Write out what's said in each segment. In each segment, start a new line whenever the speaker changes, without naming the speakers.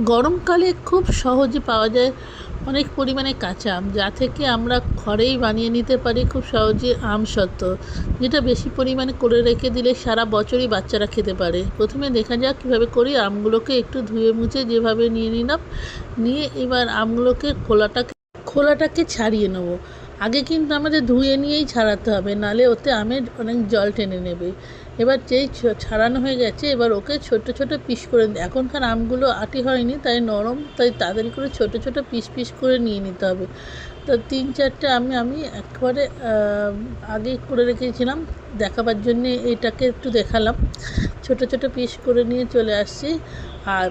গরমকালে খুব সহজে পাওয়া যায় অনেক পরিমাণে কাঁচা আম, যা থেকে আমরা ঘরেই বানিয়ে নিতে পারি খুব সহজে আমসত্ত্ব, যেটা বেশি পরিমাণে করে রেখে দিলে সারা বছরই বাচ্চারা খেতে পারে। প্রথমে দেখা যাক কীভাবে করি। আমগুলোকে একটু ধুয়ে মুছে যেভাবে নিয়ে নিলাম, নিয়ে এবার আমগুলোকে খোলাটাকে ছাড়িয়ে নেব। আগে কিন্তু আমাদের ধুয়ে নিয়েই ছাড়াতে হবে, নালে ওতে আমের অনেক জল টেনে নেবে। এবার যেই ছাড়ানো হয়ে গেছে, এবার ওকে ছোট ছোট পিস করে, এখনকার আমগুলো আটি হয়নি তাই নরম, তাই তাড়াতাড়ি করে ছোট ছোট পিস পিস করে নিয়ে নিতে হবে। তো 3-4টে আমি একবারে আগে করে রেখেছিলাম, দেখাবার জন্যে এটাকে একটু দেখালাম। ছোট ছোট পিস করে নিয়ে চলে আসছি। আর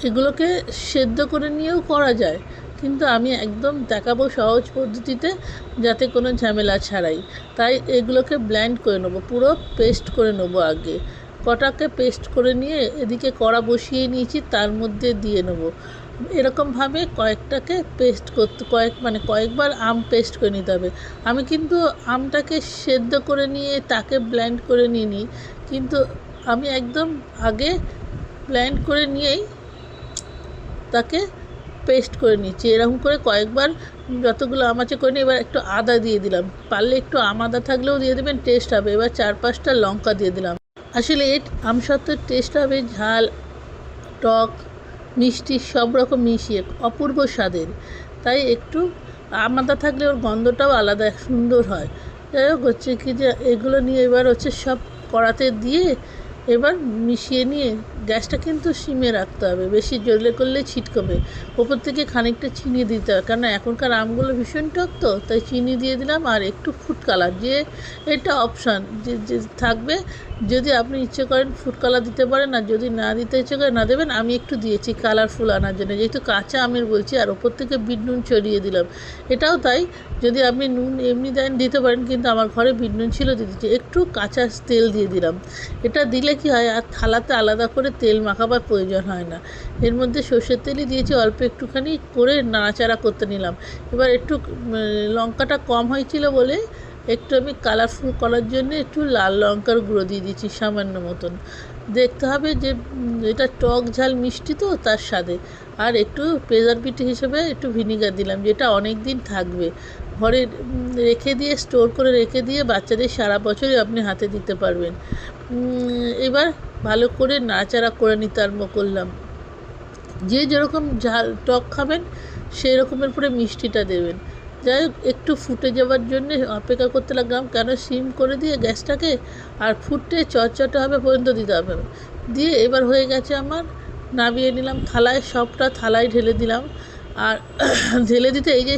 এগুলোকে সেদ্ধ করে নিয়েও করা যায়, কিন্তু আমি একদম দেখাবো সহজ পদ্ধতিতে, যাতে কোনো ঝামেলা ছাড়াই। তাই এগুলোকে ব্লেন্ড করে নেবো, পুরো পেস্ট করে নেবো। আগে কটাকে পেস্ট করে নিয়ে এদিকে কড়া বসিয়ে নিয়েছি, তার মধ্যে দিয়ে নেবো। এরকমভাবে কয়েকটাকে পেস্ট করতে কয়েকবার আম পেস্ট করে নিতে হবে। আমি কিন্তু আমটাকে সেদ্ধ করে নিয়ে তাকে ব্লেন্ড করে নিই, কিন্তু আমি একদম আগে ব্লেন্ড করে নিয়েই তাকে পেস্ট করে নিচ্ছি। এরকম করে কয়েকবার যতগুলো আম আছে করে নিই। এবার একটু আদা দিয়ে দিলাম, পারলে একটু আদা থাকলেও দিয়ে দেবেন, টেস্ট হবে। এবার 4-5টা লঙ্কা দিয়ে দিলাম। আসলে আমসত্ত্বের টেস্ট হবে ঝাল, টক, মিষ্টি সব রকম মিশিয়ে অপূর্ব স্বাদের। তাই একটু আদা থাকলে ওর গন্ধটাও আলাদা সুন্দর হয়। যাই হোক, হচ্ছে কি যে এগুলো নিয়ে এবার হচ্ছে সব কড়াতে দিয়ে এবার মিশিয়ে নিয়ে গ্যাসটা কিন্তু সিমে রাখতে হবে, বেশি জোরে করলে ছিটকবে। ওপর থেকে খানিকটা চিনি দিতে হবে, কারণ এখনকার আমগুলো ভীষণ টক, তো তাই চিনি দিয়ে দিলাম। আর একটু ফুড কালার, যে এটা অপশান যে থাকবে, যদি আপনি ইচ্ছে করেন ফুড কালার দিতে পারেন, আর যদি না দিতে ইচ্ছে করে না দেবেন। আমি একটু দিয়েছি কালারফুল আনার জন্য, যেহেতু কাঁচা আমের বলছি। আর ওপর থেকে বিট নুন ছড়িয়ে দিলাম, এটাও তাই। যদি আপনি নুন এমনি দেন দিতে পারেন, কিন্তু আমার ঘরে বিট নুন ছিল, দিয়েছি। একটু কাঁচা তেল দিয়ে দিলাম। এটা দিলে কি হয়, আর থালাতে আলাদা করে তেল মাখাবার প্রয়োজন হয় না। এর মধ্যে সর্ষের তেলই দিয়েছি, অল্প একটুখানি করে নাড়াচাড়া করতে নিলাম। এবার একটু লঙ্কাটা কম হয়েছিল বলে একটু আমি কালারফুল করার জন্য একটু লাল লঙ্কার গুঁড়ো দিয়ে দিয়েছি, সামান্য মতন। দেখতে হবে যে এটা টক ঝাল মিষ্টি, তো তার স্বাদে। আর একটু প্রেজারভেটিভ হিসেবে একটু ভিনিগার দিলাম, যেটা অনেক দিন থাকবে। ঘরে রেখে দিয়ে, স্টোর করে রেখে দিয়ে বাচ্চাদের সারা বছরই আপনি হাতে দিতে পারবেন। এবার ভালো করে নাড়াচাড়া করে নিতে আরম্ভ করলাম। যে যেরকম ঝাল টক খাবেন সেই রকমের পরে মিষ্টিটা দেবেন। যাই হোক, একটু ফুটে যাওয়ার জন্যে অপেক্ষা করতে লাগলাম, কেন সিম করে দিয়ে গ্যাসটাকে, আর ফুটে চটচটে হবে পর্যন্ত দিতে হবে। দিয়ে এবার হয়ে গেছে আমার, নামিয়ে নিলাম থালায়, সবটা থালায় ঢেলে দিলাম। আর ঢেলে দিতে এই যে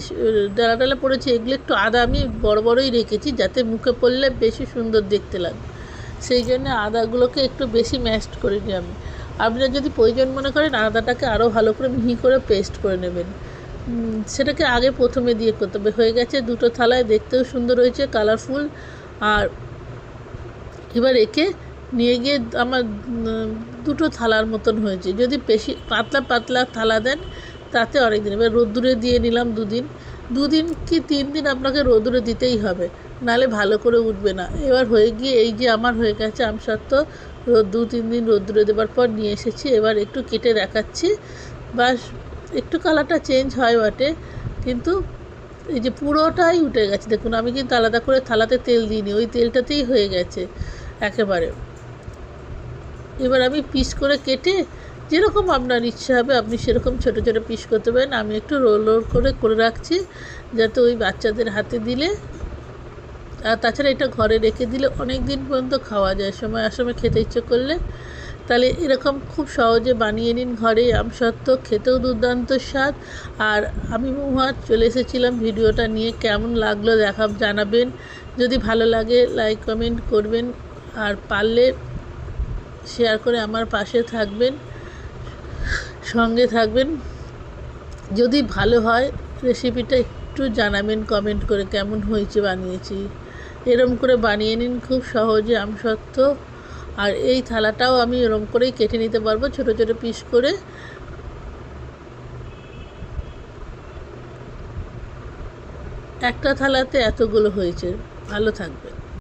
ডালা ডালা পড়েছে, এগুলো একটু আদা আমি বড় বড়ই রেখেছি, যাতে মুখে পড়লে বেশি সুন্দর দেখতে লাগে। সেই জন্য আদাগুলোকে একটু বেশি ম্যাশড করে নিই আমি। আপনারা যদি প্রয়োজন মনে করেন, আদাটাকে আরও ভালো করে মিহি করে পেস্ট করে নেবেন। সেটাকে আগে প্রথমে দিয়ে করতে হবে। হয়ে গেছে দুটো থালায়, দেখতেও সুন্দর হয়েছে, কালারফুল। আর এবার একে নিয়ে গিয়ে আমার দুটো থালার মতন হয়েছে। যদি বেশি পাতলা পাতলা থালা দেন তাতে অনেক দিন। এবার রোদ্দুরে দিয়ে নিলাম 2 দিন কি 3 দিন আপনাকে রোদ্দুরে দিতেই হবে, নাহলে ভালো করে উঠবে না। এবার হয়ে গিয়ে এই যে আমার হয়ে গেছে আমসত্ত্ব, 2-3 দিন রোদ্দুরে দেওয়ার পর নিয়ে এসেছি। এবার একটু কেটে দেখাচ্ছি। বাস একটু কালারটা চেঞ্জ হয় বটে, কিন্তু এই যে পুরোটাই উঠে গেছে। দেখুন, আমি কিন্তু আলাদা করে থালাতে তেল দিইনি, ওই তেলটাতেই হয়ে গেছে একেবারে। এবার আমি পিস করে কেটে, যেরকম আপনার ইচ্ছা হবে আপনি সেরকম ছোটো ছোটো পিস করতে পারেন। আমি একটু রোল করে রাখছি, যাতে ওই বাচ্চাদের হাতে দিলে, আর তাছাড়া এটা ঘরে রেখে দিলে অনেক দিন পর্যন্ত খাওয়া যায়, সময় আসময় খেতে ইচ্ছে করলে। তাহলে এরকম খুব সহজে বানিয়ে নিন ঘরে আমসত্ত্ব, খেতেও দুর্দান্ত স্বাদ। আর আমি মহুয়া চলে এসেছিলাম ভিডিওটা নিয়ে, কেমন লাগলো জানাবেন। যদি ভালো লাগে লাইক কমেন্ট করবেন, আর পারলে শেয়ার করে আমার পাশে থাকবেন, সঙ্গে থাকবেন। যদি ভালো হয় রেসিপিটা একটু জানাবেন কমেন্ট করে, কেমন হয়েছে বানিয়েছি। এরম করে বানিয়ে নিন খুব সহজে আমসত্ত্ব। আর এই থালাটাও আমি এরম করেই কেটে নিতে পারবো, ছোটো ছোটো পিস করে। একটা থালাতে এতগুলো হয়েছে। ভালো থাকবে।